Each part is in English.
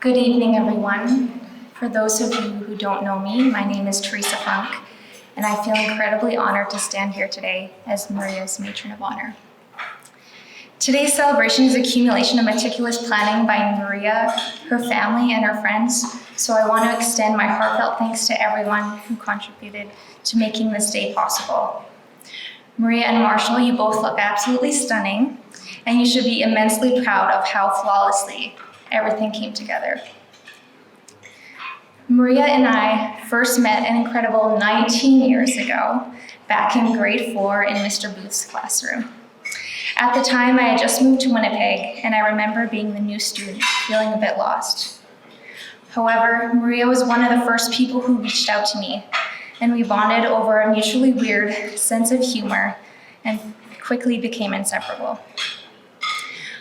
Good evening, everyone. For those of you who don't know me, my name is Teresa Funk, and I feel incredibly honored to stand here today as Maria's Matron of Honor. Today's celebration is an accumulation of meticulous planning by Maria, her family, and her friends, so I want to extend my heartfelt thanks to everyone who contributed to making this day possible. Maria and Marshall, you both look absolutely stunning, and you should be immensely proud of how flawlessly everything came together. Maria and I first met an incredible 19 years ago, back in grade 4 in Mr. Booth's classroom. At the time, I had just moved to Winnipeg, and I remember being the new student, feeling a bit lost. However, Maria was one of the first people who reached out to me, and we bonded over a mutually weird sense of humor and quickly became inseparable.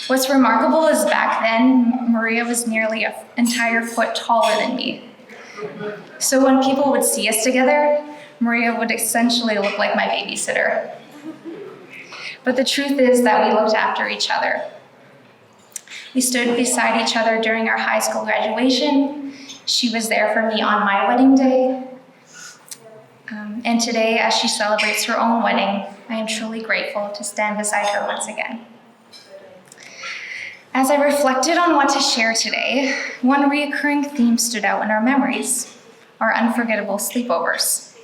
What's remarkable is back then, Maria was nearly an entire foot taller than me. So when people would see us together, Maria would essentially look like my babysitter. But the truth is that we looked after each other. We stood beside each other during our high school graduation. She was there for me on my wedding day. And today, as she celebrates her own wedding, I am truly grateful to stand beside her once again. As I reflected on what to share today, one recurring theme stood out in our memories: our unforgettable sleepovers.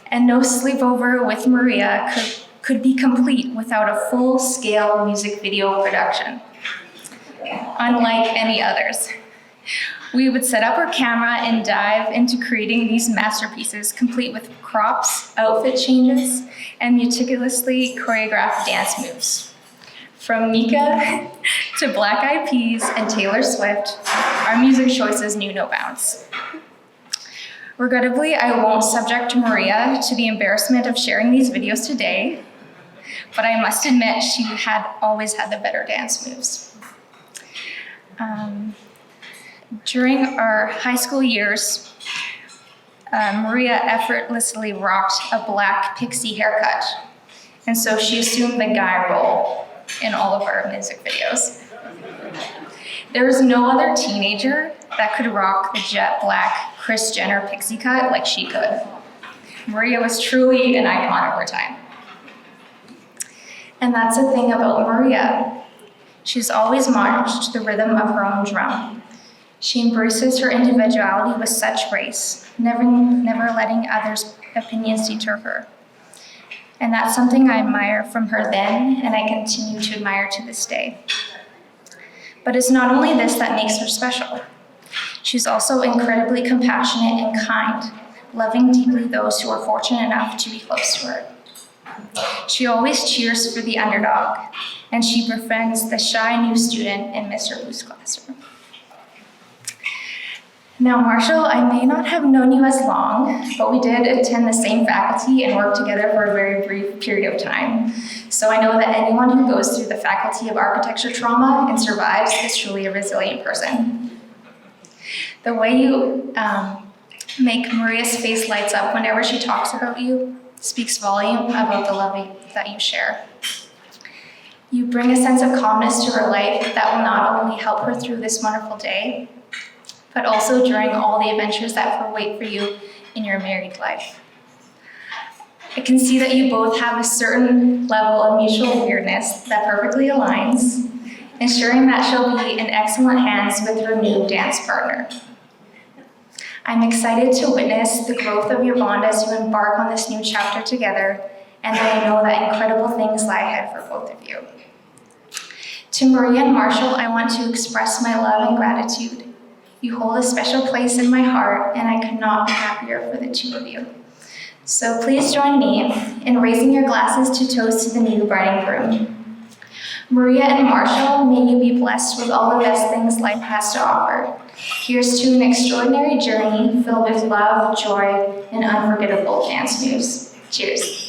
And no sleepover with Maria could be complete without a full-scale music video production, unlike any others. We would set up our camera and dive into creating these masterpieces, complete with crops, outfit changes, and meticulously choreographed dance moves. From Mika to Black Eyed Peas and Taylor Swift, our music choices knew no bounds. Regrettably, I won't subject Maria to the embarrassment of sharing these videos today, but I must admit she had always had the better dance moves. During our high school years, Maria effortlessly rocked a black pixie haircut, and so she assumed the guy role in all of our music videos. There was no other teenager that could rock the jet black Kris Jenner pixie cut like she could. Maria was truly an icon of her time. And that's the thing about Maria. She's always marched to the rhythm of her own drum. She embraces her individuality with such grace, never letting others' opinions deter her. And that's something I admire from her then, and I continue to admire to this day. But it's not only this that makes her special. She's also incredibly compassionate and kind, loving deeply those who are fortunate enough to be close to her. She always cheers for the underdog, and she befriends the shy new student in Mr. Booth's classroom. Now, Marshall, I may not have known you as long, but we did attend the same faculty and work together for a very brief period of time. So I know that anyone who goes through the Faculty of Architecture trauma and survives is truly a resilient person. The way you make Maria's face lights up whenever she talks about you speaks volume about the love that you share. You bring a sense of calmness to her life that will not only help her through this wonderful day, but also during all the adventures that wait for you in your married life. I can see that you both have a certain level of mutual weirdness that perfectly aligns, ensuring that she'll be in excellent hands with her new dance partner. I'm excited to witness the growth of your bond as you embark on this new chapter together, and I know that incredible things lie ahead for both of you. To Maria and Marshall, I want to express my love and gratitude. You hold a special place in my heart, and I could not be happier for the two of you. So please join me in raising your glasses to toast to the new bride and groom. Maria and Marshall, may you be blessed with all the best things life has to offer. Here's to an extraordinary journey filled with love, joy, and unforgettable dance moves. Cheers.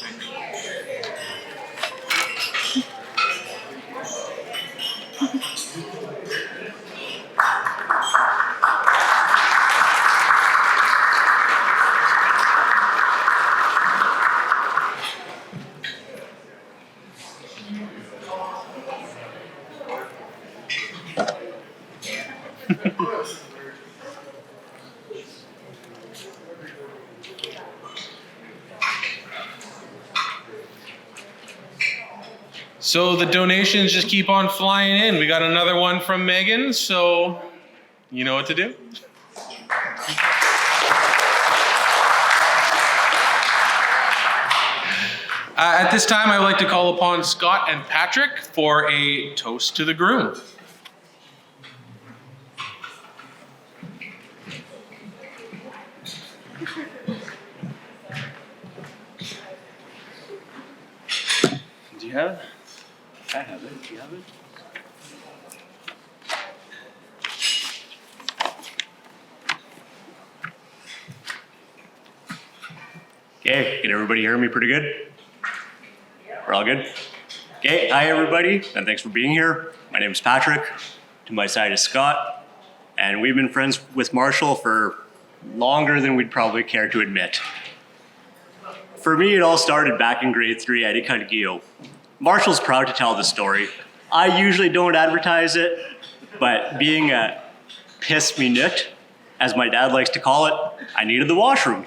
So the donations just keep on flying in. We got another one from Megan, so you know what to do. At this time, I would like to call upon Scott and Patrick for a toast to the groom. Do you have it? I have it. Do you have it? Okay, can everybody hear me pretty good? We're all good? Okay, hi everybody, and thanks for being here. My name is Patrick. To my side is Scott, and we've been friends with Marshall for longer than we'd probably care to admit. For me, it all started back in grade 3 at Ikadgio. Marshall's proud to tell the story. I usually don't advertise it, but being a piss minute, as my dad likes to call it, I needed the washroom.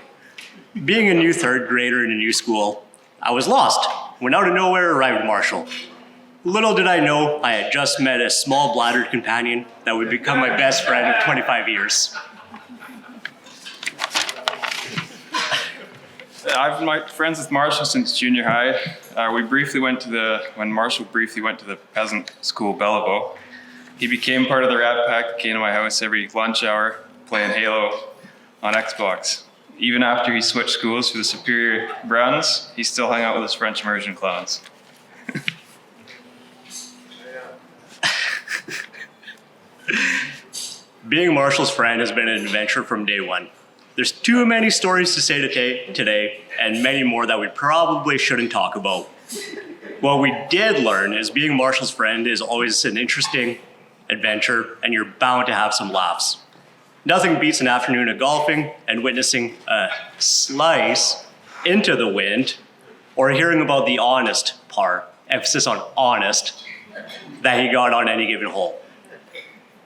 Being a new third grader in a new school, I was lost. When out of nowhere arrived Marshall. Little did I know I had just met a small bladdered companion that would become my best friend of 25 years. I've been friends with Marshall since junior high. When Marshall briefly went to the peasant school, Belleville, he became part of the Rat Pack, came to my house every lunch hour playing Halo on Xbox. Even after he switched schools to the Superior Browns, he still hung out with his French immersion clowns. Being Marshall's friend has been an adventure from day one. There's too many stories to say today, and many more that we probably shouldn't talk about. What we did learn is being Marshall's friend is always an interesting adventure, and you're bound to have some laughs. Nothing beats an afternoon of golfing and witnessing a slice into the wind, or hearing about the honest par, emphasis on honest, that he got on any given hole.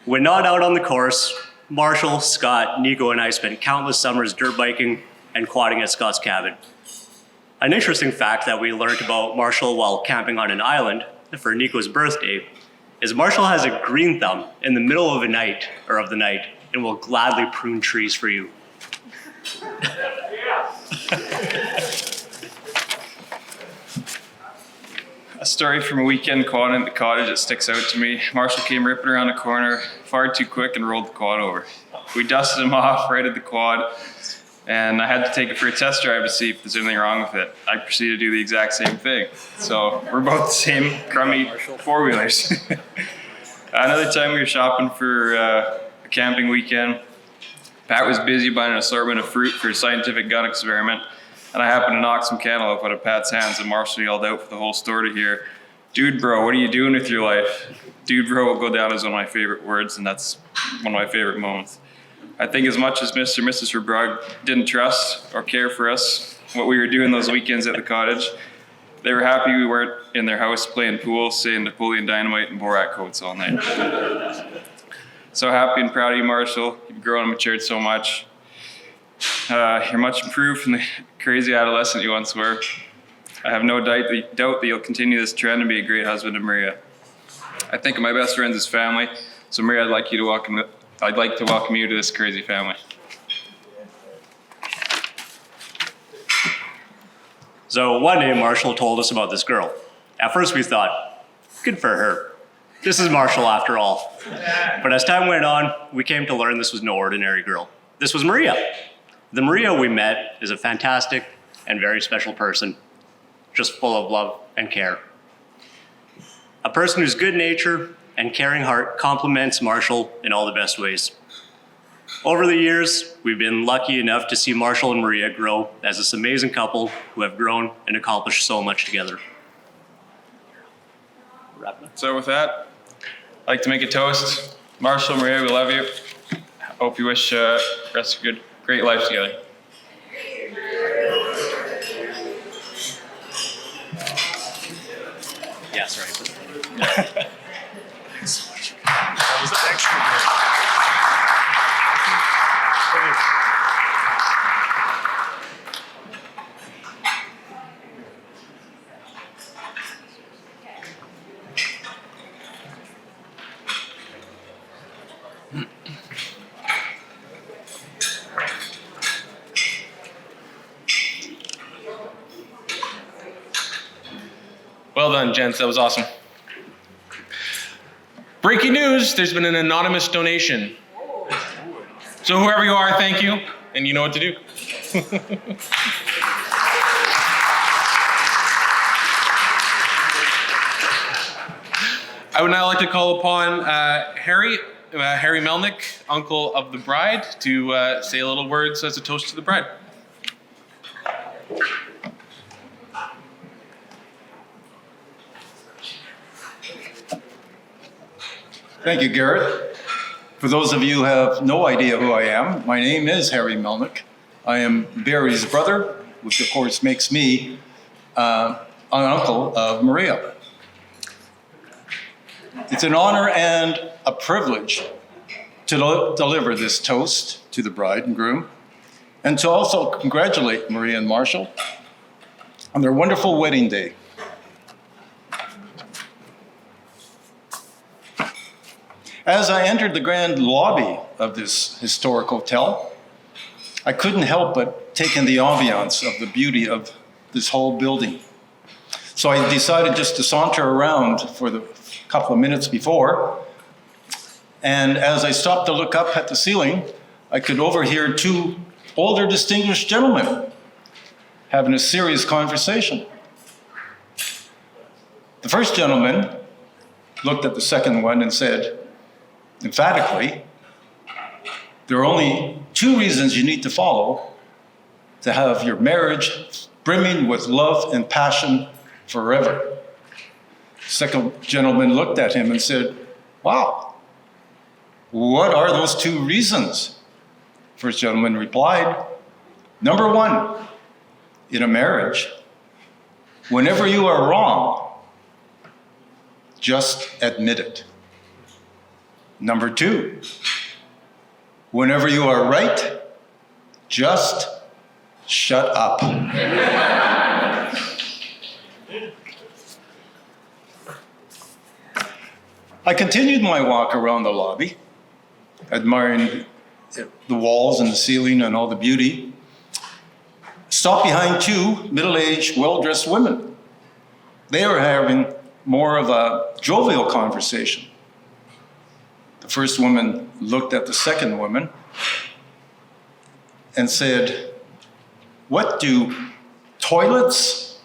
When not out on the course, Marshall, Scott, Nico, and I spent countless summers dirt biking and quadding at Scott's cabin. An interesting fact that we learned about Marshall while camping on an island for Nico's birthday is Marshall has a green thumb in the middle of the night, and will gladly prune trees for you. A story from a weekend quad at the cottage that sticks out to me. Marshall came ripping around a corner far too quick and rolled the quad over. We dusted him off, righted the quad, and I had to take it for a test drive to see if there's anything wrong with it. I proceeded to do the exact same thing. So we're both the same crummy four-wheelers. Another time we were shopping for a camping weekend. Pat was busy buying an assortment of fruit for a scientific gun experiment, and I happened to knock some cantaloupe out of Pat's hands, and Marshall yelled out for the whole store to hear, "Dude, bro, what are you doing with your life?" Dude, bro will go down as one of my favorite words, and that's one of my favorite moments. I think as much as Mr. and Mrs. Verbrugge didn't trust or care for us, what we were doing those weekends at the cottage, they were happy we weren't in their house playing pool, saying Napoleon Dynamite and Borat quotes all night. So happy and proud of you, Marshall. You've grown and matured so much. You're much improved from the crazy adolescent you once were. I have no doubt that you'll continue this trend and be a great husband to Maria. I think of my best friends as family, so Maria, I'd like to welcome you to this crazy family. So one day Marshall told us about this girl. At first we thought, good for her. This is Marshall after all. But as time went on, we came to learn this was no ordinary girl. This was Maria. The Maria we met is a fantastic and very special person, just full of love and care. A person whose good nature and caring heart complements Marshall in all the best ways. Over the years, we've been lucky enough to see Marshall and Maria grow as this amazing couple who have grown and accomplished so much together. So with that, I'd like to make a toast. Marshall, Maria, we love you. Hope you wish rest of your great life together. Yeah, sorry. That was extra good. Well done, gents. That was awesome. Breaking news, there's been an anonymous donation. So whoever you are, thank you, and you know what to do. I would now like to call upon Harry Melnick, uncle of the bride, to say a little words as a toast to the bride. Thank you, Garrett. For those of you who have no idea who I am, my name is Harry Melnick. I am Barry's brother, which of course makes me an uncle of Maria. It's an honor and a privilege to deliver this toast to the bride and groom, and to also congratulate Maria and Marshall on their wonderful wedding day. As I entered the grand lobby of this historic hotel, I couldn't help but take in the ambiance of the beauty of this whole building. So I decided just to saunter around for the couple of minutes before, and as I stopped to look up at the ceiling, I could overhear two older distinguished gentlemen having a serious conversation. The first gentleman looked at the second one and said, emphatically, there are only two reasons you need to follow to have your marriage brimming with love and passion forever. The second gentleman looked at him and said, wow, what are those two reasons? First gentleman replied, number one, in a marriage, whenever you are wrong, just admit it. Number two, whenever you are right, just shut up. I continued my walk around the lobby, admiring the walls and the ceiling and all the beauty. Stopped behind two middle-aged, well-dressed women. They were having more of a jovial conversation. The first woman looked at the second woman and said, what do toilets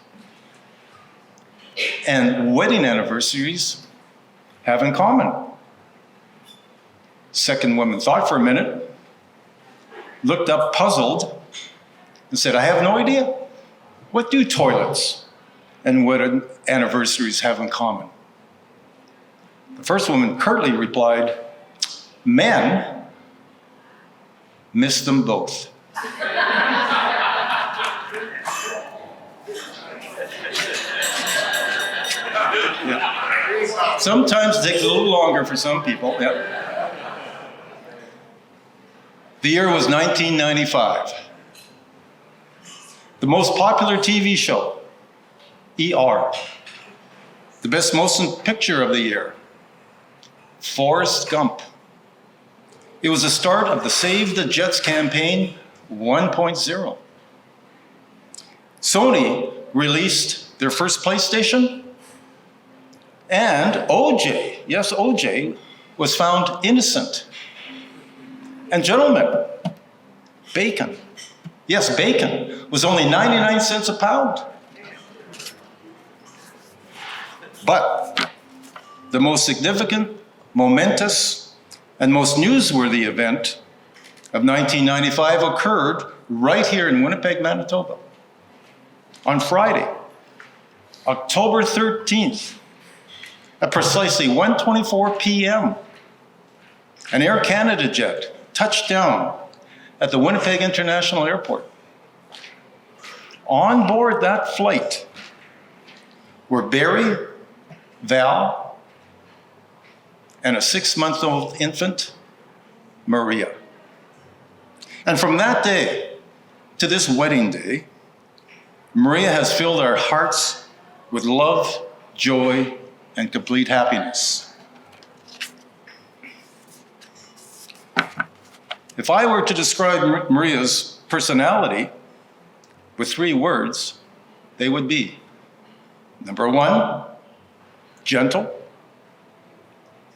and wedding anniversaries have in common? Second woman thought for a minute, looked up puzzled, and said, I have no idea. What do toilets and wedding anniversaries have in common? The first woman curtly replied, men miss them both. Yeah. Sometimes it takes a little longer for some people. Yeah. The year was 1995. The most popular TV show, ER. The best motion picture of the year, Forrest Gump. It was the start of the Save the Jets campaign 1.0. Sony released their first PlayStation, and OJ, yes, OJ, was found innocent. And gentlemen, bacon, yes, bacon was only 99 cents a pound. But the most significant, momentous, and most newsworthy event of 1995 occurred right here in Winnipeg, Manitoba. On Friday, October 13th, at precisely 1:24 p.m., an Air Canada jet touched down at the Winnipeg International Airport. On board that flight were Barry, Val, and a 6-month-old infant, Maria. And from that day to this wedding day, Maria has filled our hearts with love, joy, and complete happiness. If I were to describe Maria's personality with 3 words, they would be: number 1, gentle;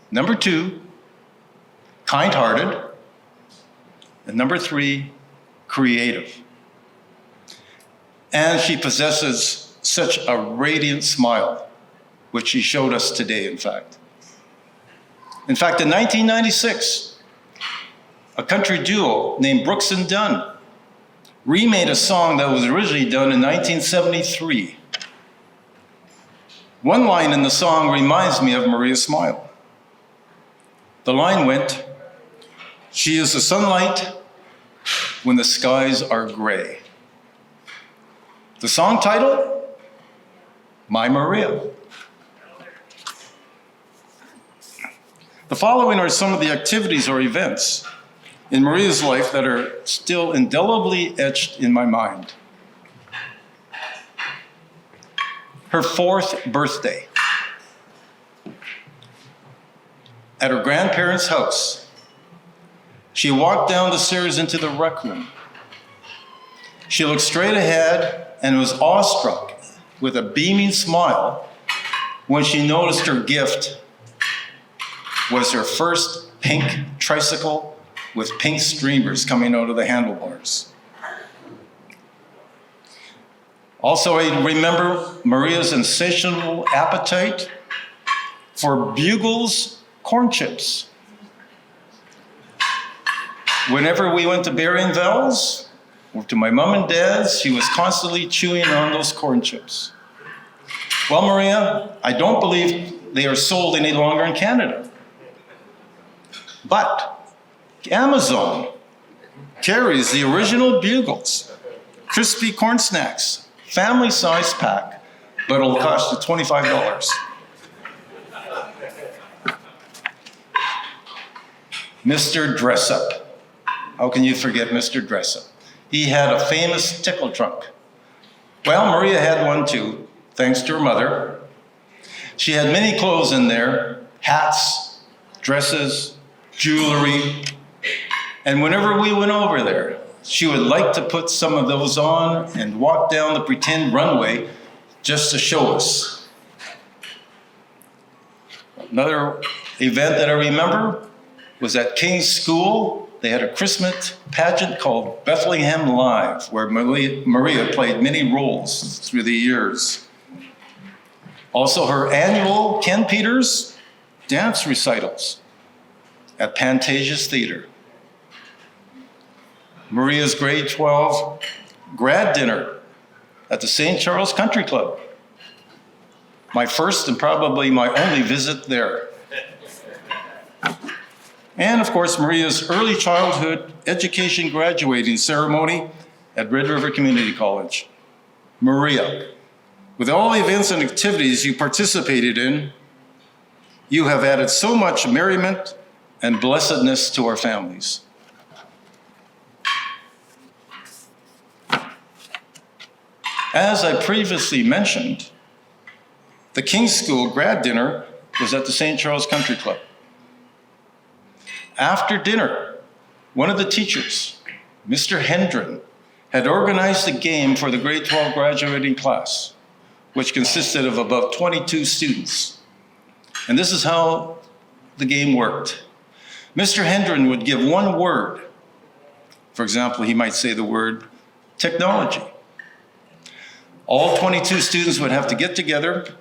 number 2, kind-hearted; and number 3, creative. And she possesses such a radiant smile, which she showed us today, in fact. In 1996, a country duo named Brooks and Dunn remade a song that was originally done in 1973. One line in the song reminds me of Maria's smile. The line went, "She is the sunlight when the skies are gray." The song title, My Maria. The following are some of the activities or events in Maria's life that are still indelibly etched in my mind. Her 4th birthday. At her grandparents' house, she walked down the stairs into the rec room. She looked straight ahead and was awestruck with a beaming smile when she noticed her gift was her first pink tricycle with pink streamers coming out of the handlebars. Also, I remember Maria's insatiable appetite for Bugles corn chips. Whenever we went to Berrien Wells or to my mom and dad's, she was constantly chewing on those corn chips. Well, Maria, I don't believe they are sold any longer in Canada. But Amazon carries the original Bugles, crispy corn snacks, family size pack, but it'll cost you $25. Mr. Dressup. How can you forget Mr. Dressup? He had a famous tickle trunk. Well, Maria had one too, thanks to her mother. She had many clothes in there, hats, dresses, jewelry. And whenever we went over there, she would like to put some of those on and walk down the pretend runway just to show us. Another event that I remember was at King's School. They had a Christmas pageant called Bethlehem Live, where Maria played many roles through the years. Also, her annual Ken Peters dance recitals at Pantages Theater. Maria's grade 12 grad dinner at the St. Charles Country Club. My first and probably my only visit there. And of course, Maria's early childhood education graduating ceremony at Red River Community College. Maria, with all the events and activities you participated in, you have added so much merriment and blessedness to our families. As I previously mentioned, the King's School grad dinner was at the St. Charles Country Club. After dinner, one of the teachers, Mr. Hendren, had organized a game for the grade 12 graduating class, which consisted of about 22 students. And this is how the game worked. Mr. Hendren would give one word. For example, he might say the word technology. All 22 students would have to get together,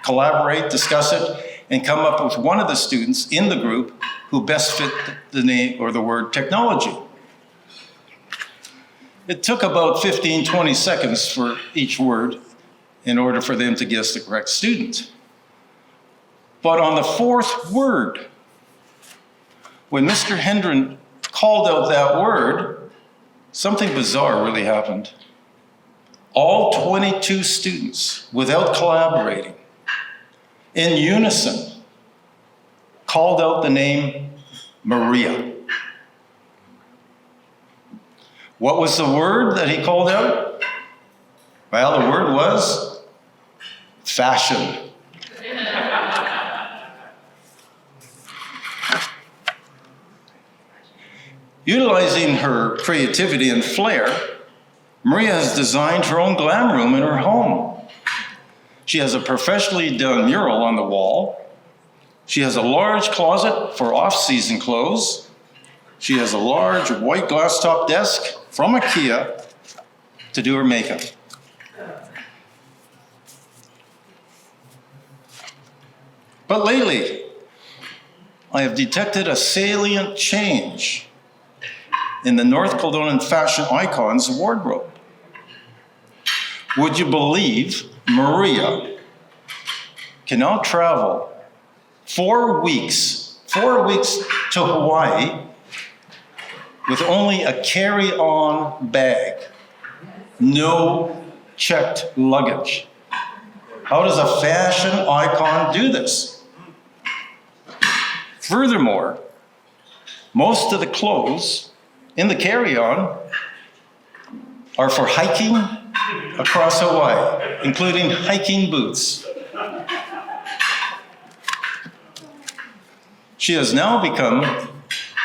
collaborate, discuss it, and come up with one of the students in the group who best fit the name or the word technology. It took about 15, 20 seconds for each word in order for them to guess the correct student. But on the 4th word, when Mr. Hendren called out that word, something bizarre really happened. All 22 students, without collaborating, in unison, called out the name Maria. What was the word that he called out? Well, the word was fashion. Utilizing her creativity and flair, Maria has designed her own glam room in her home. She has a professionally done mural on the wall. She has a large closet for off-season clothes. She has a large white glass top desk from IKEA to do her makeup. But lately, I have detected a salient change in the North Kildonan fashion icon's wardrobe. Would you believe Maria can now travel 4 weeks to Hawaii with only a carry-on bag, no checked luggage? How does a fashion icon do this? Furthermore, most of the clothes in the carry-on are for hiking across Hawaii, including hiking boots. She has now become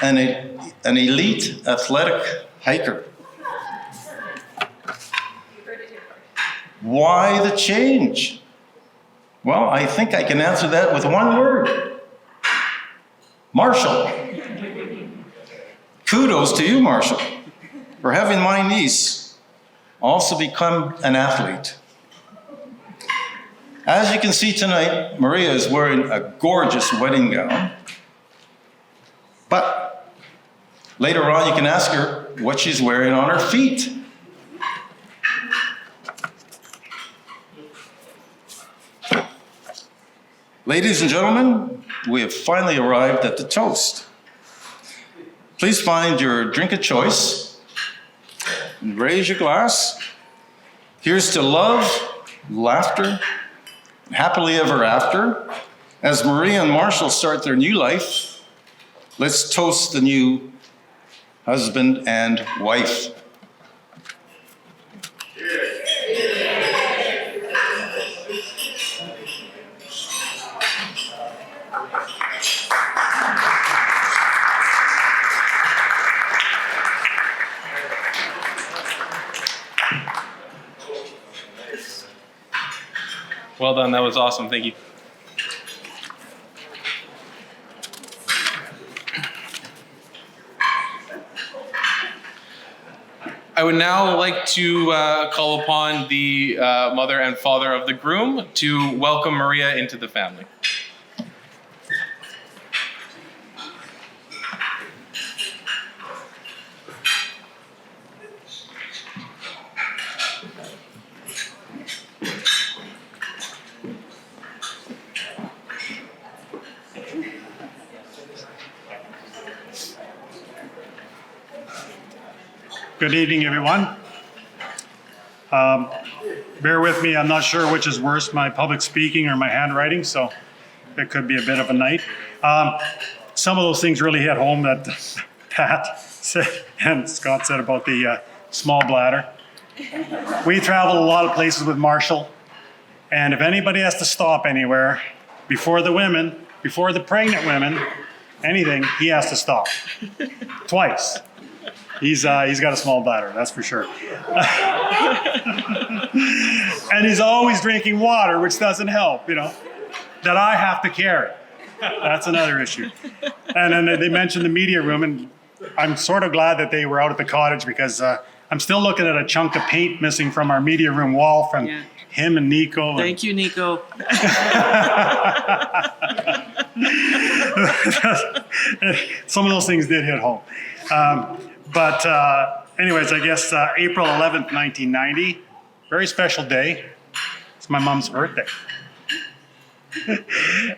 an elite athletic hiker. Why the change? Well, I think I can answer that with one word. Marshall. Kudos to you, Marshall, for having my niece also become an athlete. As you can see tonight, Maria is wearing a gorgeous wedding gown. But later on, you can ask her what she's wearing on her feet. Ladies and gentlemen, we have finally arrived at the toast. Please find your drink of choice and raise your glass. Here's to love, laughter, and happily ever after. As Maria and Marshall start their new life, let's toast the new husband and wife. Well done. That was awesome. Thank you. I would now like to call upon the mother and father of the groom to welcome Maria into the family. Good evening, everyone. Bear with me, I'm not sure which is worse, my public speaking or my handwriting, so it could be a bit of a night. Some of those things really hit home that Pat said and Scott said about the small bladder. We travel a lot of places with Marshall, and if anybody has to stop anywhere, before the pregnant women, anything, he has to stop. Twice. He's got a small bladder, that's for sure. And he's always drinking water, which doesn't help, that I have to carry. That's another issue. And then they mentioned the media room, and I'm sort of glad that they were out at the cottage because I'm still looking at a chunk of paint missing from our media room wall from him and Nico. Thank you, Nico. Some of those things did hit home. But anyways, I guess April 11th, 1990, very special day. It's my mom's birthday.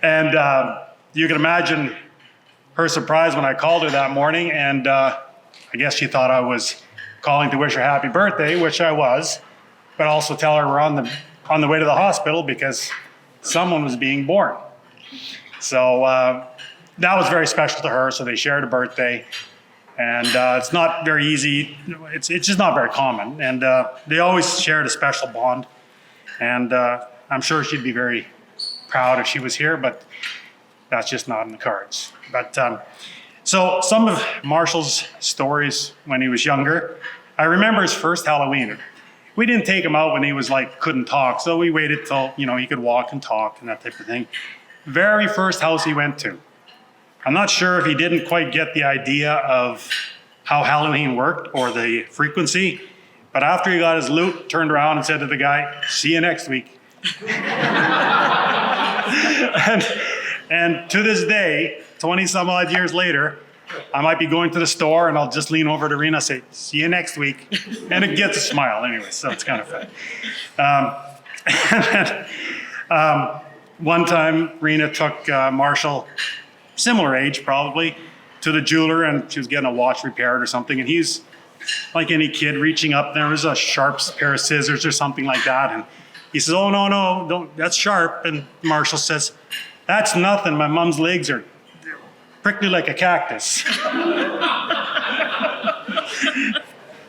And you can imagine her surprise when I called her that morning, and I guess she thought I was calling to wish her happy birthday, which I was, but also tell her we're on the way to the hospital because someone was being born. So that was very special to her, so they shared a birthday. And it's not very easy, it's just not very common. And they always shared a special bond. And I'm sure she'd be very proud if she was here, but that's just not in the cards. But So some of Marshall's stories when he was younger, I remember his first Halloween. We didn't take him out when he was like, couldn't talk. So we waited till, he could walk and talk and that type of thing. Very first house he went to. I'm not sure if he didn't quite get the idea of how Halloween worked or the frequency, but after he got his loot, turned around and said to the guy, "See you next week." and to this day, 20 some odd years later, I might be going to the store and I'll just lean over to Rena and say, "See you next week." And it gets a smile anyway, so it's kind of fun. One time, Rena took Marshall, similar age probably, to the jeweler, and she was getting a watch repaired or something, and he's like any kid reaching up. There was a sharp pair of scissors or something like that, and he says, "Oh, no, don't, that's sharp." And Marshall says, "That's nothing, my mom's legs are prickly like a cactus."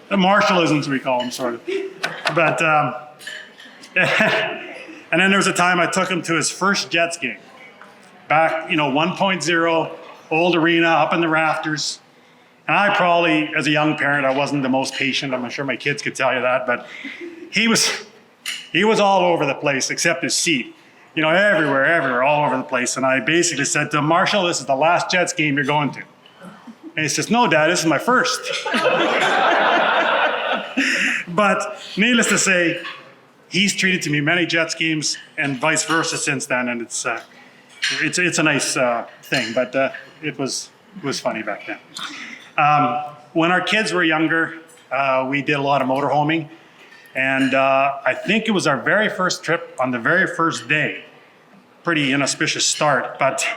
The Marshallisms, we call them, sort of. But, and then there was a time I took him to his first Jets game. Back, 1.0, old arena, up in the rafters. And I probably, as a young parent, I wasn't the most patient. I'm sure my kids could tell you that, but he was all over the place except his seat. Everywhere, all over the place. And I basically said to him, "Marshall, this is the last Jets game you're going to." And he says, "No, Dad, this is my first." But needless to say, he's treated to me many Jets games and vice versa since then. And it's a nice thing, but it was funny back then. When our kids were younger, we did a lot of motorhoming. And I think it was our very first trip on the very first day. Pretty inauspicious start, but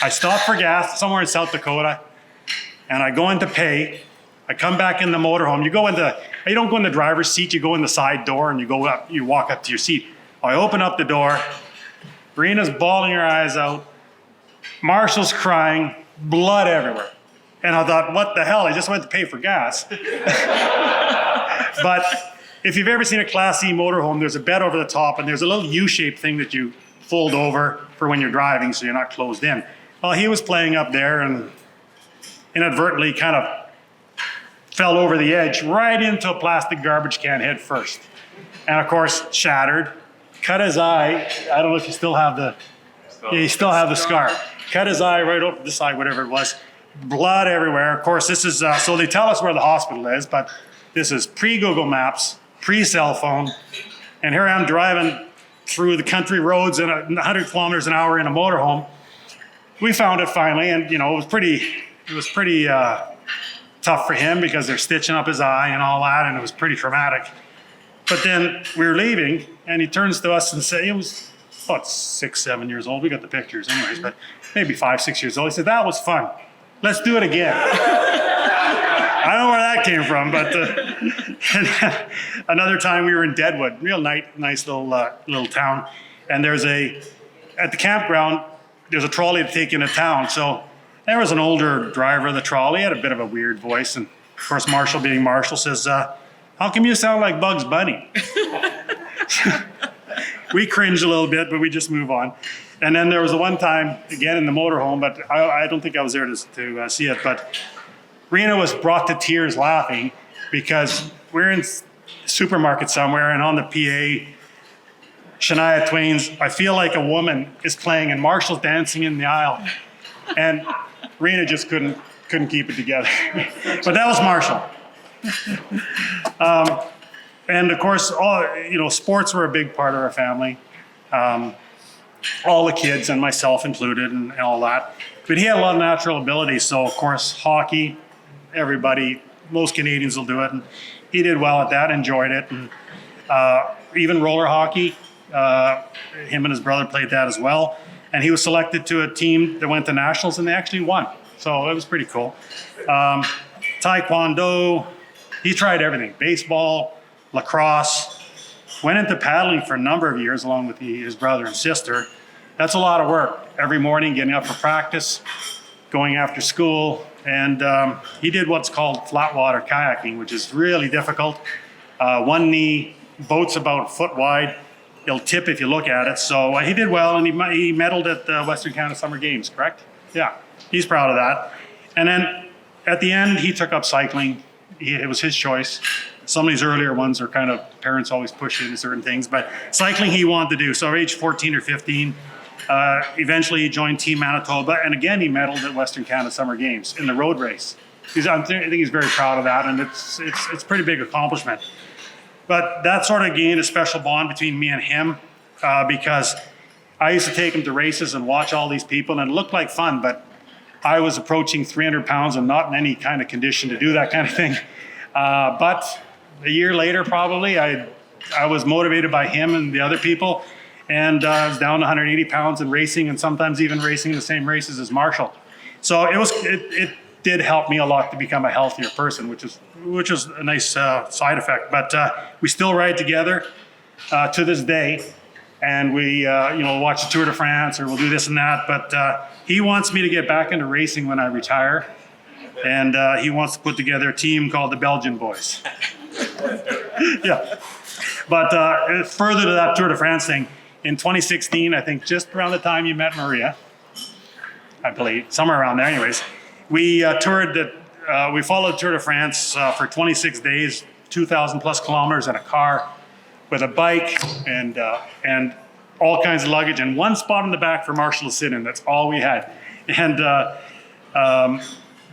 I stopped for gas somewhere in South Dakota, and I go in to pay. I come back in the motorhome. You don't go in the driver's seat, you go in the side door and you walk up to your seat. I open up the door, Rena's bawling her eyes out, Marshall's crying, blood everywhere. And I thought, what the hell? I just went to pay for gas. But if you've ever seen a Class C motorhome, there's a bed over the top and there's a little U-shaped thing that you fold over for when you're driving so you're not closed in. Well, he was playing up there and inadvertently kind of fell over the edge right into a plastic garbage can head first. And of course, shattered, cut his eye. I don't know if you still have you still have the scar. Cut his eye right over this eye, whatever it was. Blood everywhere. Of course, this is, so they tell us where the hospital is, but this is pre-Google Maps, pre-cell phone, and here I am driving through the country roads at 100 kilometers an hour in a motorhome. We found it finally, and it was pretty tough for him because they're stitching up his eye and all that, and it was pretty traumatic. But then we were leaving, and he turns to us and says, it was about 6, 7 years old. We got the pictures anyways, but maybe 5, 6 years old. He said, "That was fun. Let's do it again." I don't know where that came from, but another time we were in Deadwood, real nice little town, and at the campground, there's a trolley to take you into town. So there was an older driver of the trolley, he had a bit of a weird voice, and of course Marshall being Marshall says, "How come you sound like Bugs Bunny?" We cringe a little bit, but we just move on. And then there was the one time, again in the motorhome, but I don't think I was there to see it, but Rena was brought to tears laughing because we're in a supermarket somewhere, and on the PA, Shania Twain's "I Feel Like a Woman" is playing, and Marshall's dancing in the aisle. And Rena just couldn't keep it together. But that was Marshall. And of course, sports were a big part of our family. All the kids, and myself included, and all that. But he had a lot of natural ability, so of course, hockey, most Canadians will do it, and he did well at that, enjoyed it. And even roller hockey, him and his brother played that as well. And he was selected to a team that went to nationals, and they actually won. So it was pretty cool. Taekwondo, he tried everything. Baseball, lacrosse, went into paddling for a number of years along with his brother and sister. That's a lot of work. Every morning getting up for practice, going after school, and he did what's called flat water kayaking, which is really difficult. One knee, boat's about a foot wide. It'll tip if you look at it. So he did well, and he medaled at the Western Canada Summer Games, correct? Yeah. he's proud of that. And then at the end, he took up cycling. It was his choice. Some of these earlier ones are kind of, parents always push into certain things, but cycling he wanted to do. So age 14 or 15, eventually he joined Team Manitoba, and again he medaled at Western Canada Summer Games in the road race. I think he's very proud of that, and it's a pretty big accomplishment. But that sort of gained a special bond between me and him because I used to take him to races and watch all these people, and it looked like fun, but I was approaching 300 pounds and not in any kind of condition to do that kind of thing. But a year later, probably, I was motivated by him and the other people, and I was down to 180 pounds and racing, and sometimes even racing the same races as Marshall. So it did help me a lot to become a healthier person, which is a nice side effect. But we still ride together to this day, and we watch the Tour de France, or we'll do this and that. But he wants me to get back into racing when I retire, and he wants to put together a team called the Belgian Boys. Yeah. But further to that Tour de France thing, in 2016, I think just around the time you met Maria, I believe, somewhere around there anyways, we we followed Tour de France for 26 days, 2,000 plus kilometers in a car with a bike and all kinds of luggage, and one spot in the back for Marshall to sit in. That's all we had. And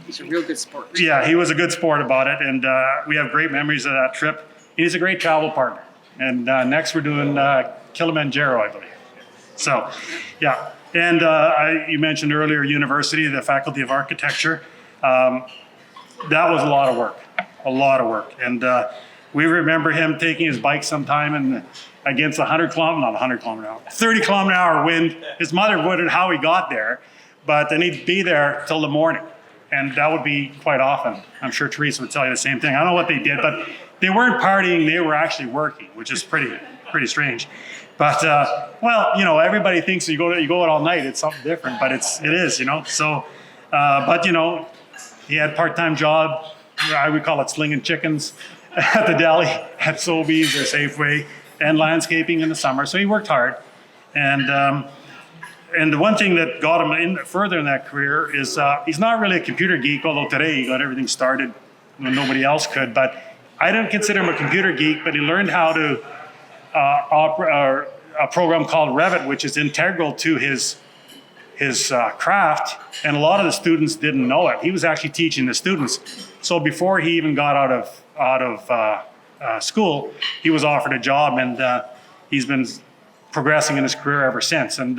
He's a real good sport. yeah, he was a good sport about it, and we have great memories of that trip. He's a great travel partner. And next we're doing Kilimanjaro, I believe. So, yeah. And you mentioned earlier university, the Faculty of Architecture. That was a lot of work. And we remember him taking his bike sometime and against 30 kilometer an hour wind. His mother wondered how he got there, but then he'd be there till the morning. And that would be quite often. I'm sure Teresa would tell you the same thing. I don't know what they did, but they weren't partying, they were actually working, which is pretty strange. But everybody thinks you go out all night, it's something different, but it is. So, but he had part-time job. I would call it slinging chickens at the deli, at Sobeys or Safeway, and landscaping in the summer. So he worked hard, and the one thing that got him in further in that career is he's not really a computer geek, although today he got everything started when nobody else could. But I don't consider him a computer geek, but he learned how to a program called Revit, which is integral to his craft, and a lot of the students didn't know it. He was actually teaching the students. So before he even got out of school, he was offered a job, and he's been progressing in his career ever since. And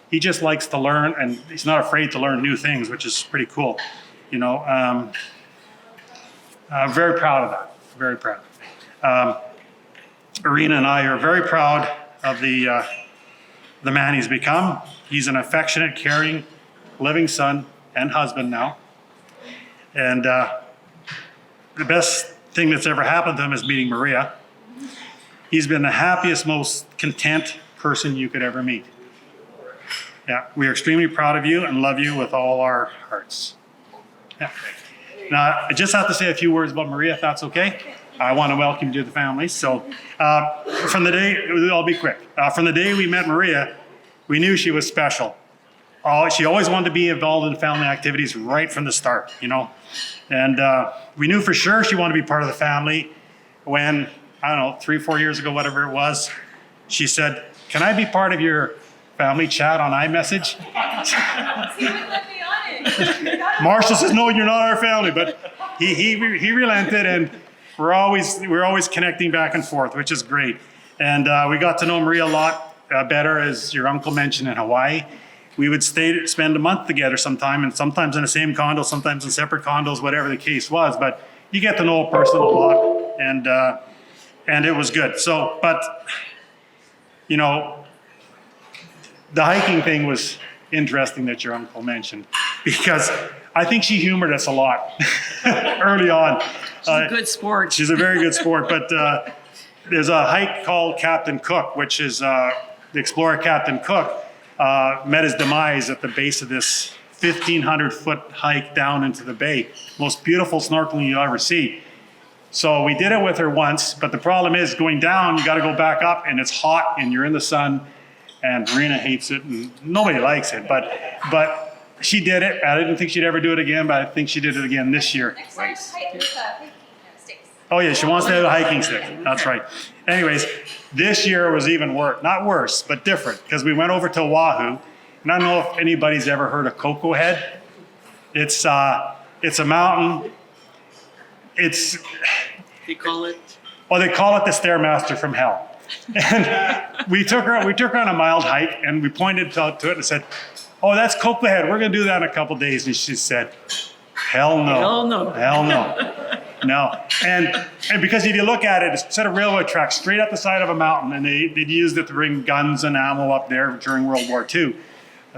he just likes to learn, and he's not afraid to learn new things, which is pretty cool. Very proud of that. Very proud. Irina and I are very proud of the man he's become. He's an affectionate, caring, living son and husband now. And the best thing that's ever happened to him is meeting Maria. He's been the happiest, most content person you could ever meet. Yeah, we are extremely proud of you and love you with all our hearts. Yeah. Now, I just have to say a few words about Maria, if that's okay. I want to welcome you to the family. So from the day, I'll be quick. From the day we met Maria, we knew she was special. She always wanted to be involved in family activities right from the start, And we knew for sure she wanted to be part of the family when, 3-4 years ago, whatever it was, she said, "Can I be part of your family chat on iMessage?" He would let me on it. Marshall says, "No, you're not our family," but he relented, and we're always connecting back and forth, which is great. And we got to know Maria a lot better, as your uncle mentioned, in Hawaii. We would spend a month together sometime, and sometimes in the same condo, sometimes in separate condos, whatever the case was. But you get to know a person a lot, and it was good. So, but the hiking thing was interesting that your uncle mentioned, because I think she humored us a lot early on. She's a good sport. She's a very good sport, but there's a hike called Captain Cook, which is the explorer Captain Cook met his demise at the base of this 1,500-foot hike down into the bay. Most beautiful snorkeling you'll ever see. So we did it with her once, but the problem is going down, you got to go back up, and it's hot, and you're in the sun, and Marina hates it, and nobody likes it. But she did it. I didn't think she'd ever do it again, but I think she did it again this year. Next time, hike with sticks. Oh yeah, she wants to have a hiking stick. That's right. Anyways, this year was even worse. Not worse, but different, because we went over to Oahu, and I don't know if anybody's ever heard of Coco Head. It's a mountain. It's They call it. well, they call it the Stairmaster from hell. And we took her on a mild hike, and we pointed out to it and said, "Oh, that's Coco Head. We're going to do that in a couple days." And she said, "Hell no, Hell no. hell no." No, and because if you look at it, it's a set of railroad tracks straight up the side of a mountain, and they'd used it to bring guns and ammo up there during World War II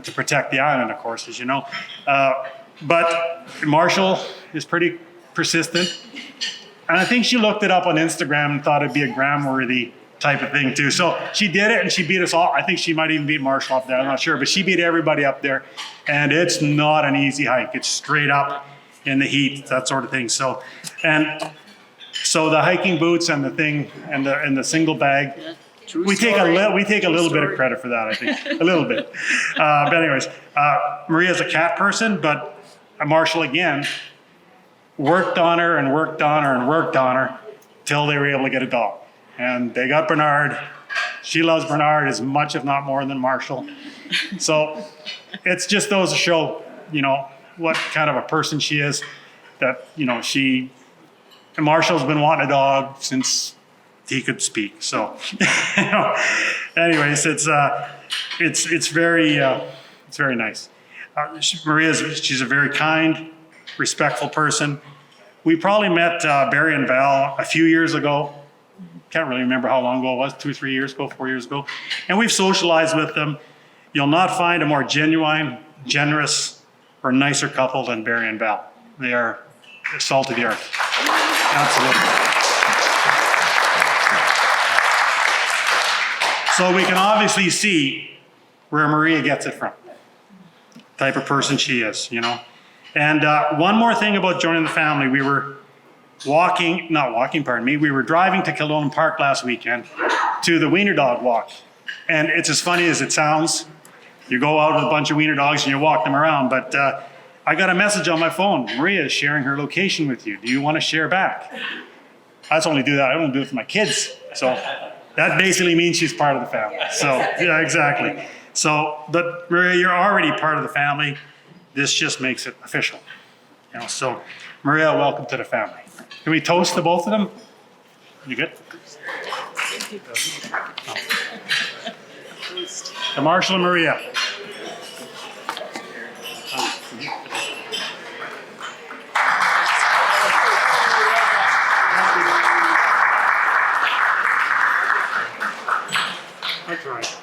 to protect the island, of course, as you know. But Marshall is pretty persistent, and I think she looked it up on Instagram and thought it'd be a gram-worthy type of thing too. So she did it, and she beat us all. I think she might even beat Marshall up there. I'm not sure, but she beat everybody up there, and it's not an easy hike. It's straight up in the heat, that sort of thing. So the hiking boots and the thing and the single bag, we take a little bit of credit for that, I think, a little bit. But anyways, Maria's a cat person, but Marshall again worked on her and worked on her and worked on her till they were able to get a dog, and they got Bernard. She loves Bernard as much, if not more, than Marshall. So it's just goes to show, what kind of a person she is. That and Marshall's been wanting a dog since he could speak. So, anyways, it's very nice. She's a very kind, respectful person. We probably met Barry and Val a few years ago. Can't really remember how long ago it was, 2 or 3 years ago, 4 years ago. And we've socialized with them. You'll not find a more genuine, generous, or nicer couple than Barry and Val. They are the salt of the earth. Absolutely. So we can obviously see where Maria gets it from. Type of person she is, And one more thing about joining the family. We were we were driving to Kildonan Park last weekend to the Wiener Dog Walk. And it's as funny as it sounds. You go out with a bunch of wiener dogs and you walk them around, but I got a message on my phone. Maria is sharing her location with you. Do you want to share back? I just only do that. I don't do it for my kids. So that basically means she's part of the family. So yeah, exactly. So, but Maria, you're already part of the family. This just makes it official. So Maria, welcome to the family. Can we toast to both of them? You good? To Marshall and Maria. That's right.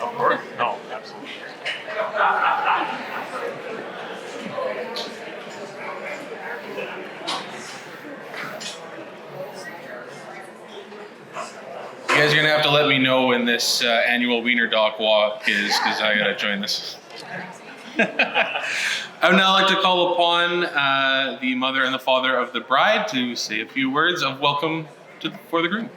Of course. No, absolutely. You guys are gonna have to let me know when this annual Wiener Dog Walk is, because I gotta join this. I would now like to call upon the mother and the father of the bride to say a few words of welcome for the groom.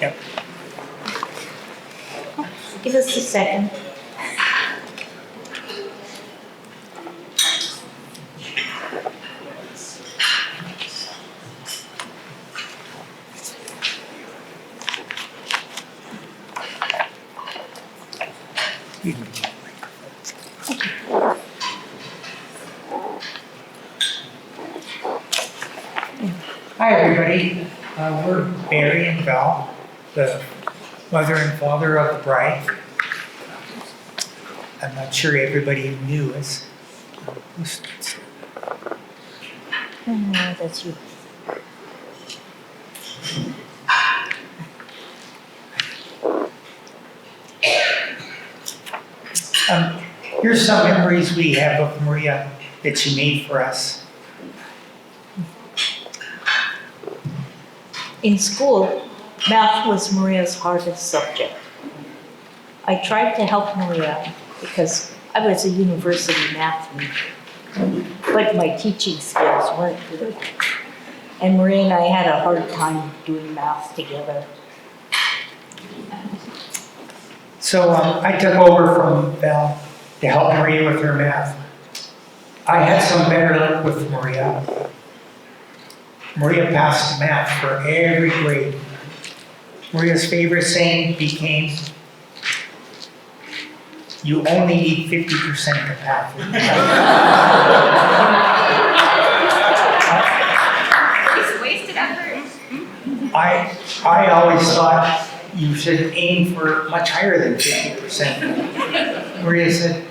Yep. Give us a second. Hi, everybody. We're Barry and Val, the mother and father of the bride. I'm not sure everybody knew us. No, that's you. Here's some memories we have of Maria that she made for us. In school, math was Maria's hardest subject. I tried to help Maria because I was a university math major, but my teaching skills weren't good. And Maria and I had a hard time doing math together. So I took over from Val to help Maria with her math. I had some better luck with Maria. Maria passed math for every grade. Maria's favorite saying became, "You only need 50% to pass." It's wasted effort. I always thought you should aim for much higher than 50%. Maria said,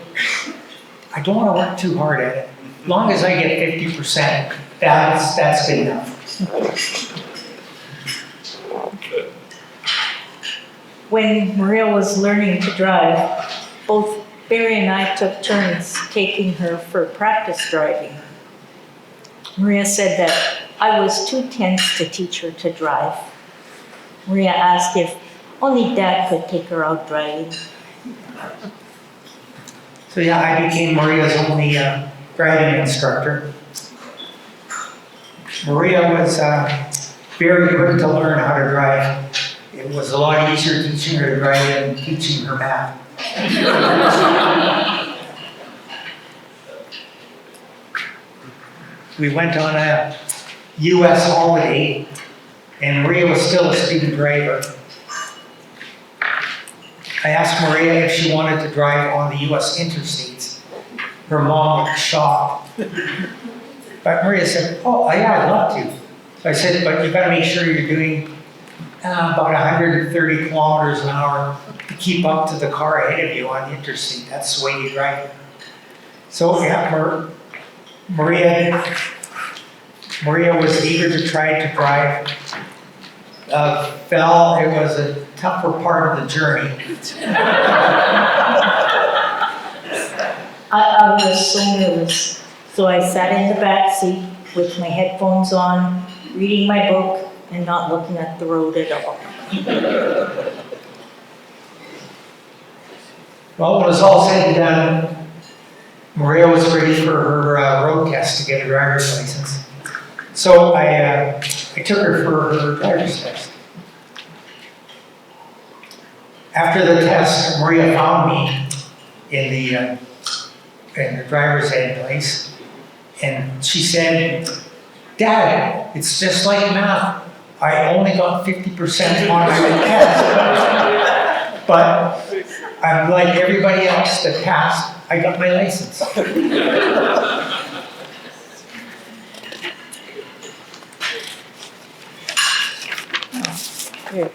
"I don't want to work too hard at it. As long as I get 50%, that's good enough." When Maria was learning to drive, both Barry and I took turns taking her for practice driving. Maria said that I was too tense to teach her to drive. Maria asked if only Dad could take her out driving. So yeah, I became Maria's only driving instructor. Maria was very quick to learn how to drive. It was a lot easier teaching her to drive than teaching her math. We went on a US holiday, and Maria was still a student driver. I asked Maria if she wanted to drive on the US interstates. Her mom was shocked. But Maria said, "Oh, yeah, I'd love to." So I said, "But you gotta make sure you're doing about 130 kilometers an hour to keep up to the car ahead of you on the interstate. That's the way you drive." So yeah, Maria was eager to try to drive. Val, it was a tougher part of the journey. I was so nervous, so I sat in the back seat with my headphones on, reading my book and not looking at the road at all. Well, when it was all said and done, Maria was ready for her road test to get a driver's license. So I took her for her driver's test. After the test, Maria found me in the driver's ed place, and she said, "Dad, it's just like math. I only got 50% on my test, but I'm like everybody else that passed. I got my license." Here.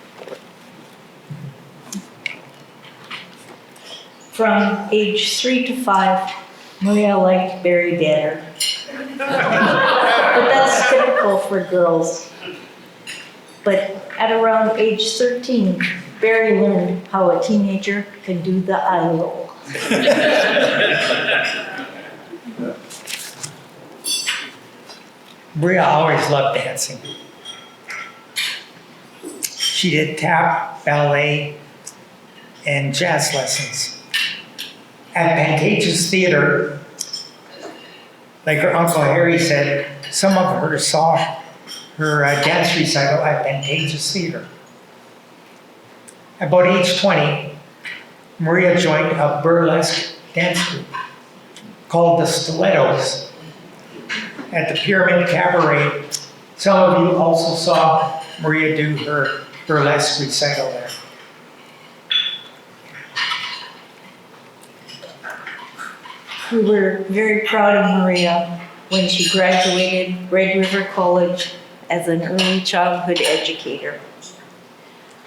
From age 3 to 5, Maria liked Barry better. But that's typical for girls. But at around age 13, Barry learned how a teenager can do the eye roll. Maria always loved dancing. She did tap, ballet, and jazz lessons. At Pantages Theater, like her Uncle Harry said, some of her saw her dance recital at Pantages Theater. About age 20, Maria joined a burlesque dance group called the Stilettos at the Pyramid Cabaret. Some of you also saw Maria do her burlesque recital there. We were very proud of Maria when she graduated Red River College as an early childhood educator.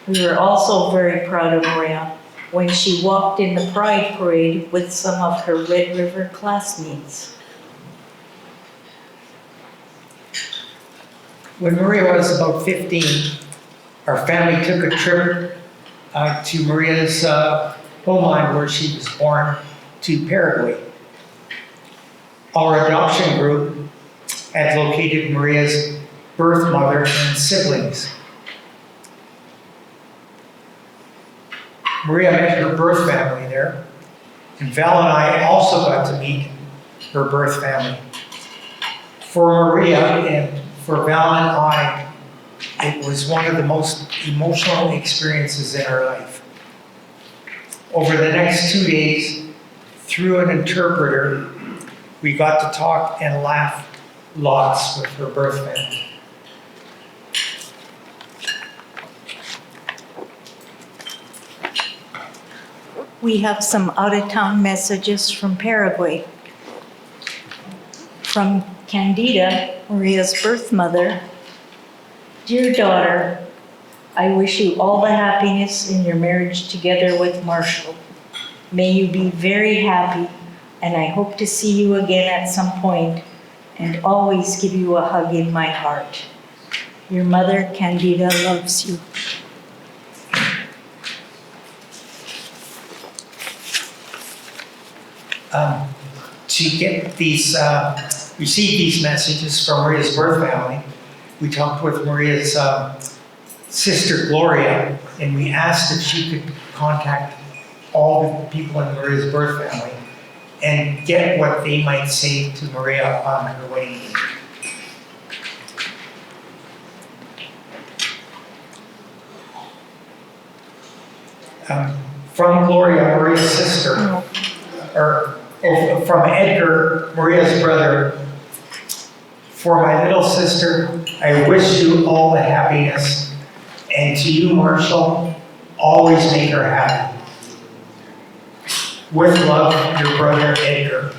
We were also very proud of Maria when she walked in the Pride Parade with some of her Red River classmates. When Maria was about 15, our family took a trip to Maria's homeland where she was born, to Paraguay. Our adoption group had located Maria's birth mother and siblings. Maria met her birth family there, and Val and I also got to meet her birth family. For Maria and for Val and I, it was one of the most emotional experiences in our life. Over the next 2 days, through an interpreter, we got to talk and laugh lots with her birth family. We have some out-of-town messages from Paraguay. From Candida, Maria's birth mother. Dear daughter, I wish you all the happiness in your marriage together with Marshall. May you be very happy, and I hope to see you again at some point, and always give you a hug in my heart. Your mother, Candida, loves you. To get these, receive these messages from Maria's birth family, we talked with Maria's sister Gloria, and we asked if she could contact all the people in Maria's birth family and get what they might say to Maria on her wedding day. From Gloria, Maria's sister, or from Edgar, Maria's brother, for my little sister, I wish you all the happiness, and to you, Marshall, always make her happy. With love, your brother, Edgar.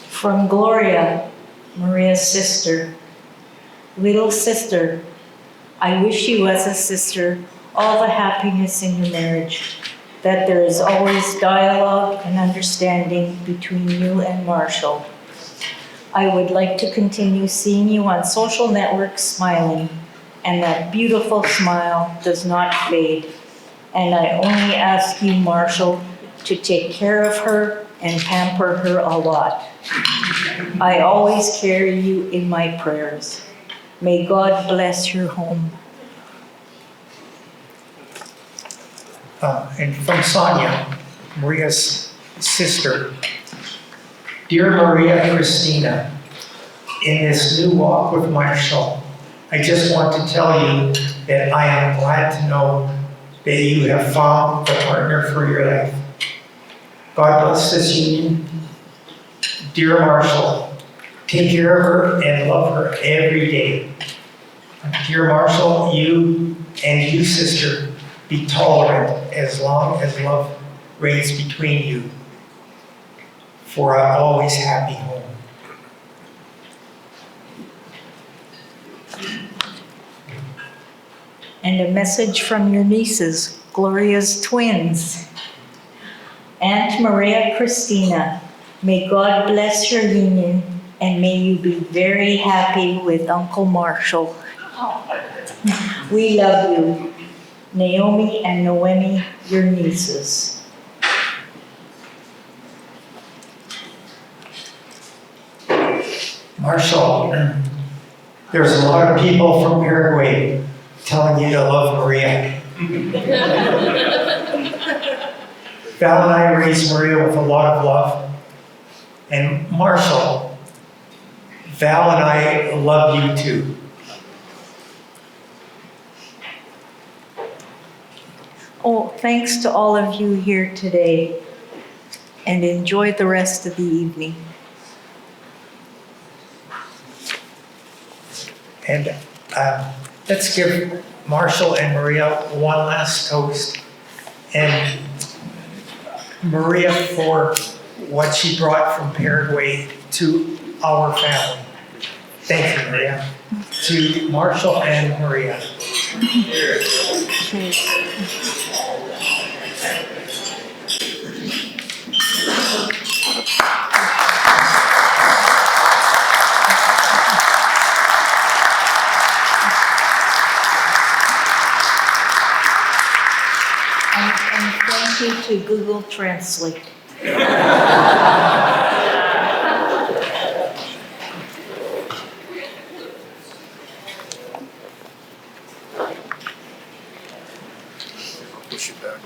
From Gloria, Maria's sister. Little sister, I wish you as a sister all the happiness in your marriage, that there is always dialogue and understanding between you and Marshall. I would like to continue seeing you on social networks smiling, and that beautiful smile does not fade. And I only ask you, Marshall, to take care of her and pamper her a lot. I always carry you in my prayers. May God bless your home. And from Sonia, Maria's sister. Dear Maria Christina, in this new walk with Marshall, I just want to tell you that I am glad to know that you have found the partner for your life. God bless this union. Dear Marshall, take care of her and love her every day. Dear Marshall, you and you, sister, be tolerant as long as love reigns between you, for an always happy home. And a message from your nieces, Gloria's twins. Aunt Maria Christina, may God bless your union, and may you be very happy with Uncle Marshall. We love you. Naomi and Noemi, your nieces. Marshall, there's a lot of people from Paraguay telling you to love Maria. Val and I raised Maria with a lot of love. And Marshall, Val and I love you too. Oh, thanks to all of you here today, and enjoy the rest of the evening. And let's give Marshall and Maria one last toast. And Maria for what she brought from Paraguay to our family. Thank you, Maria. To Marshall and Maria. And thank you to Google Translate. Push it back.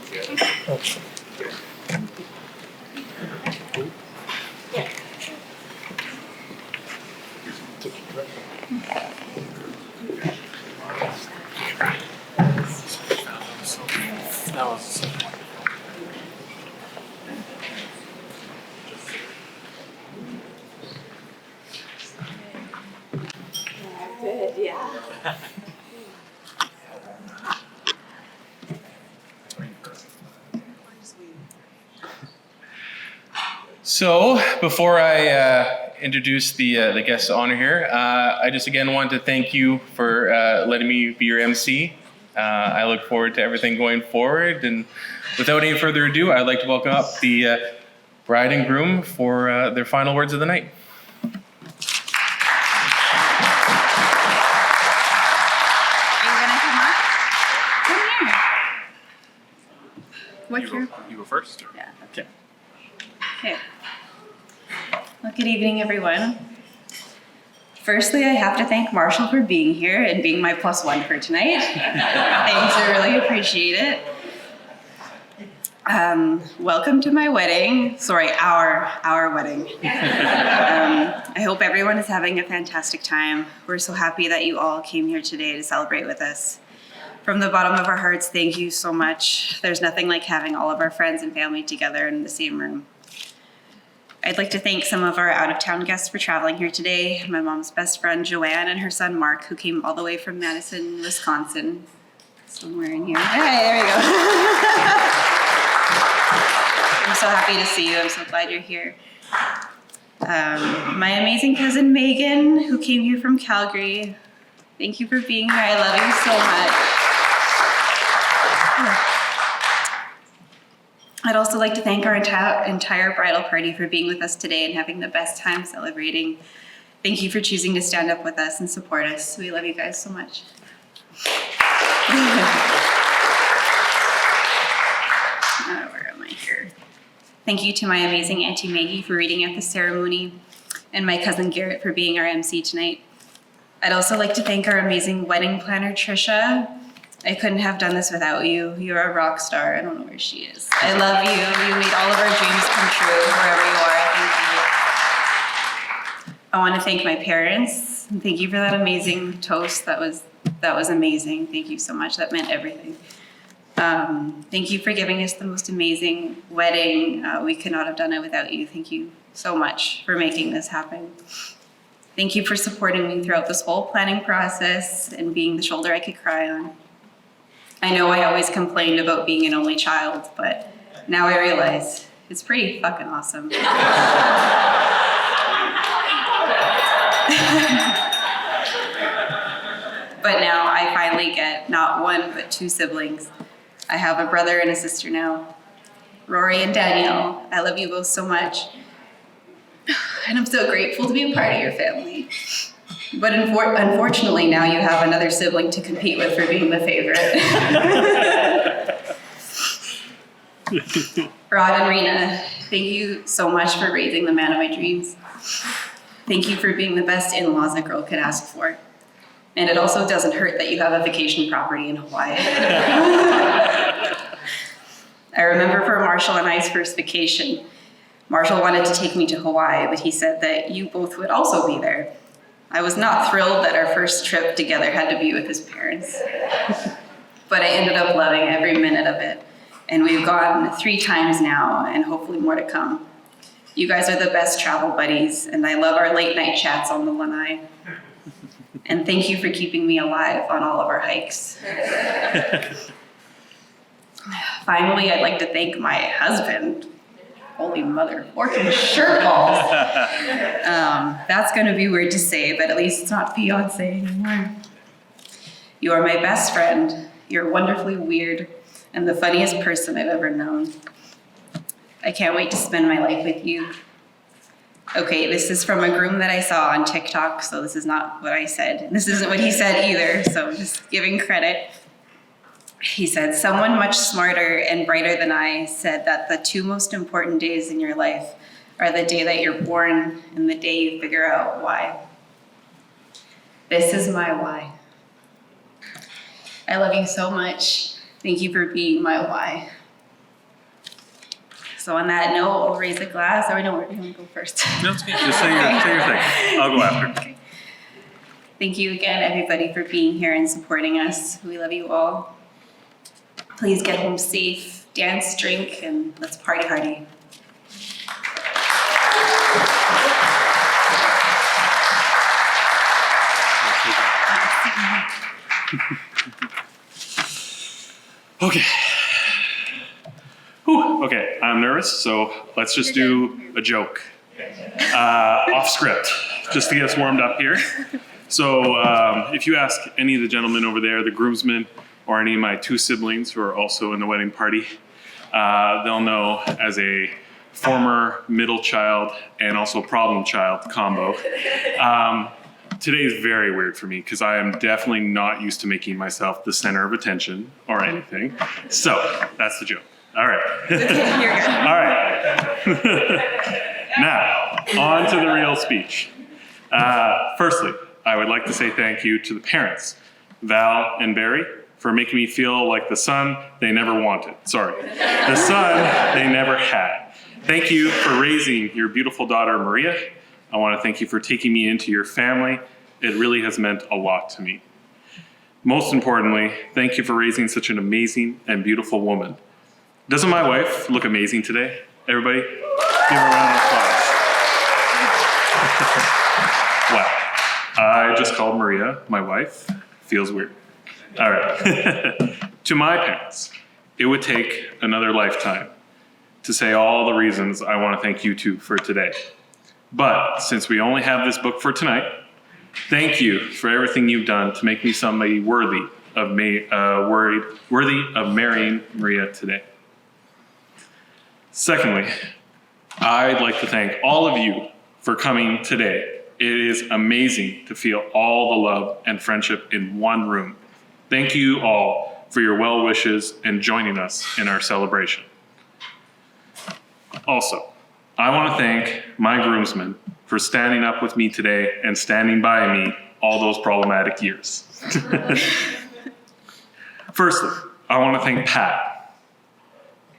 That was Good, yeah. So before I introduce the guest of honor here, I just again want to thank you for letting me be your MC. I look forward to everything going forward, and without any further ado, I'd like to welcome up the bride and groom for their final words of the night. Are you gonna come up? Come here. What's your? You go first. Yeah. Okay. Okay. Well, good evening, everyone. Firstly, I have to thank Marshall for being here and being my +1 for tonight. Thanks, I really appreciate it. Welcome to my wedding. Sorry, our wedding. I hope everyone is having a fantastic time. We're so happy that you all came here today to celebrate with us. From the bottom of our hearts, thank you so much. There's nothing like having all of our friends and family together in the same room. I'd like to thank some of our out-of-town guests for traveling here today. My mom's best friend, Joanne, and her son, Mark, who came all the way from Madison, Wisconsin. Somewhere in here. Hey, there we go. I'm so happy to see you. I'm so glad you're here. My amazing cousin, Megan, who came here from Calgary. Thank you for being here. I love you so much. I'd also like to thank our entire bridal party for being with us today and having the best time celebrating. Thank you for choosing to stand up with us and support us. We love you guys so much. Where am I here? Thank you to my amazing Auntie Maggie for reading at the ceremony and my cousin Garrett for being our MC tonight. I'd also like to thank our amazing wedding planner, Trisha. I couldn't have done this without you. You're a rock star. I don't know where she is. I love you. You made all of our dreams come true wherever you are. Thank you. I want to thank my parents. Thank you for that amazing toast. That was amazing. Thank you so much. That meant everything. Thank you for giving us the most amazing wedding. We could not have done it without you. Thank you so much for making this happen. Thank you for supporting me throughout this whole planning process and being the shoulder I could cry on. I know I always complained about being an only child, but now I realize it's pretty fucking awesome. But now I finally get not one, but 2 siblings. I have a brother and a sister now. Rory and Danielle, I love you both so much. And I'm so grateful to be a part of your family. But unfortunately, now you have another sibling to compete with for being the favorite. Rod and Rena, thank you so much for raising the man of my dreams. Thank you for being the best in-laws a girl could ask for. And it also doesn't hurt that you have a vacation property in Hawaii. I remember for Marshall and I's first vacation, Marshall wanted to take me to Hawaii, but he said that you both would also be there. I was not thrilled that our first trip together had to be with his parents. But I ended up loving every minute of it. And we've gone 3 times now, and hopefully more to come. You guys are the best travel buddies, and I love our late night chats on the lanai. And thank you for keeping me alive on all of our hikes. Finally, I'd like to thank my husband. Holy mother, working shirt balls. That's gonna be weird to say, but at least it's not fiance anymore. You are my best friend. You're wonderfully weird and the funniest person I've ever known. I can't wait to spend my life with you. Okay, this is from a groom that I saw on TikTok, so this is not what I said. This isn't what he said either, so I'm just giving credit. He said, someone much smarter and brighter than I said that the two most important days in your life are the day that you're born and the day you figure out why. This is my why. I love you so much. Thank you for being my why. So on that note, I'll raise a glass. Or no, we're going to go first. No, it's good. Just say your thing. I'll go after. Okay. Thank you again, everybody, for being here and supporting us. We love you all. Please get home safe, dance, drink, and let's party hardy. Okay. Whew. Okay, I'm nervous, so let's just do a joke. Off script, just to get us warmed up here. So if you ask any of the gentlemen over there, the groomsmen, or any of my two siblings who are also in the wedding party, they'll know as a former middle child and also problem child combo. Today is very weird for me because I am definitely not used to making myself the center of attention or anything. So that's the joke. All right. All right. Now, on to the real speech. Firstly, I would like to say thank you to the parents, Val and Barry, for making me feel like the son they never wanted. Sorry, the son they never had. Thank you for raising your beautiful daughter, Maria. I want to thank you for taking me into your family. It really has meant a lot to me. Most importantly, thank you for raising such an amazing and beautiful woman. Doesn't my wife look amazing today? Everybody, give her a round of applause. Wow, I just called Maria my wife. Feels weird. All right. To my parents, it would take another lifetime to say all the reasons I want to thank you two for today. But since we only have this book for tonight, thank you for everything you've done to make me somebody worthy of marrying Maria today. Secondly, I'd like to thank all of you for coming today. It is amazing to feel all the love and friendship in one room. Thank you all for your well wishes and joining us in our celebration. Also, I want to thank my groomsmen for standing up with me today and standing by me all those problematic years. Firstly, I want to thank Pat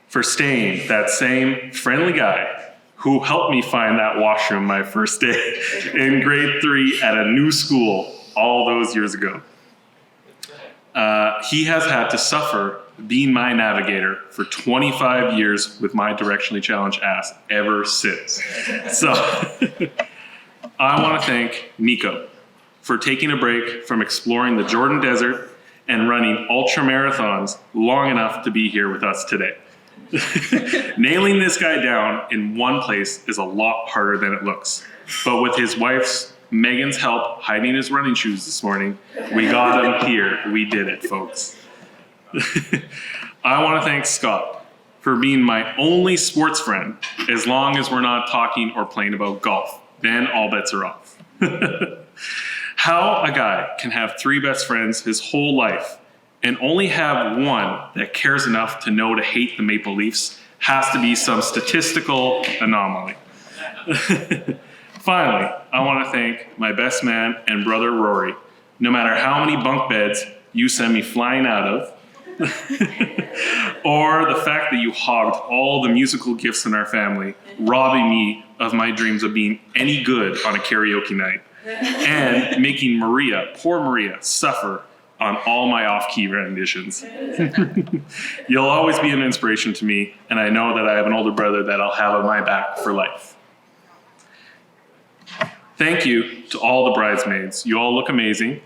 for staying that same friendly guy who helped me find that washroom my first day in grade 3 at a new school all those years ago. He has had to suffer being my navigator for 25 years with my directionally challenged ass ever since. So I want to thank Nico for taking a break from exploring the Jordan Desert and running ultra marathons long enough to be here with us today. Nailing this guy down in one place is a lot harder than it looks. But with his wife's Megan's help hiding his running shoes this morning, we got him here. We did it, folks. I want to thank Scott for being my only sports friend as long as we're not talking or playing about golf. Then all bets are off. How a guy can have 3 best friends his whole life and only have one that cares enough to know to hate the Maple Leafs has to be some statistical anomaly. Finally, I want to thank my best man and brother Rory. No matter how many bunk beds you send me flying out of, or the fact that you hogged all the musical gifts in our family, robbing me of my dreams of being any good on a karaoke night, and making Maria, poor Maria, suffer on all my off-key renditions. You'll always be an inspiration to me, and I know that I have an older brother that I'll have on my back for life. Thank you to all the bridesmaids. You all look amazing.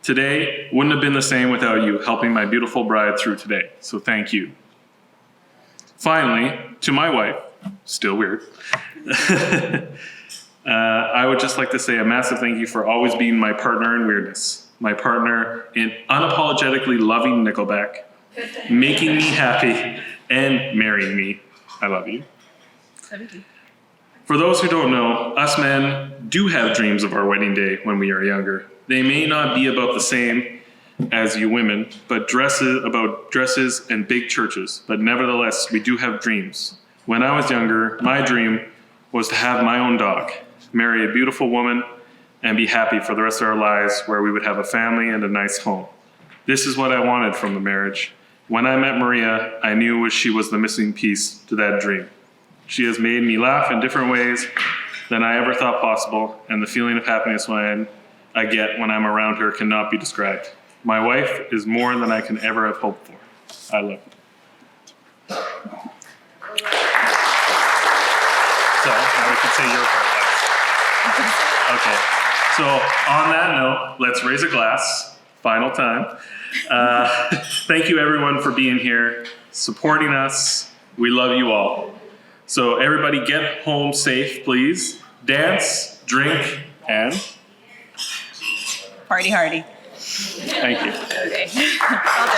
Today wouldn't have been the same without you helping my beautiful bride through today, so thank you. Finally, to my wife, still weird. I would just like to say a massive thank you for always being my partner in weirdness, my partner in unapologetically loving Nickelback, making me happy, and marrying me. I love you. For those who don't know, us men do have dreams of our wedding day when we are younger. They may not be about the same as you women, but dresses and big churches. But nevertheless, we do have dreams. When I was younger, my dream was to have my own dog, marry a beautiful woman, and be happy for the rest of our lives, where we would have a family and a nice home. This is what I wanted from the marriage. When I met Maria, I knew she was the missing piece to that dream. She has made me laugh in different ways than I ever thought possible, and the feeling of happiness when I get when I'm around her cannot be described. My wife is more than I can ever have hoped for. I love you. So now we can say your part last. Okay. So on that note, let's raise a glass. Final time. Thank you everyone for being here, supporting us. We love you all. So everybody get home safe, please. Dance, drink, and Party hardy. thank you. Okay. Well done.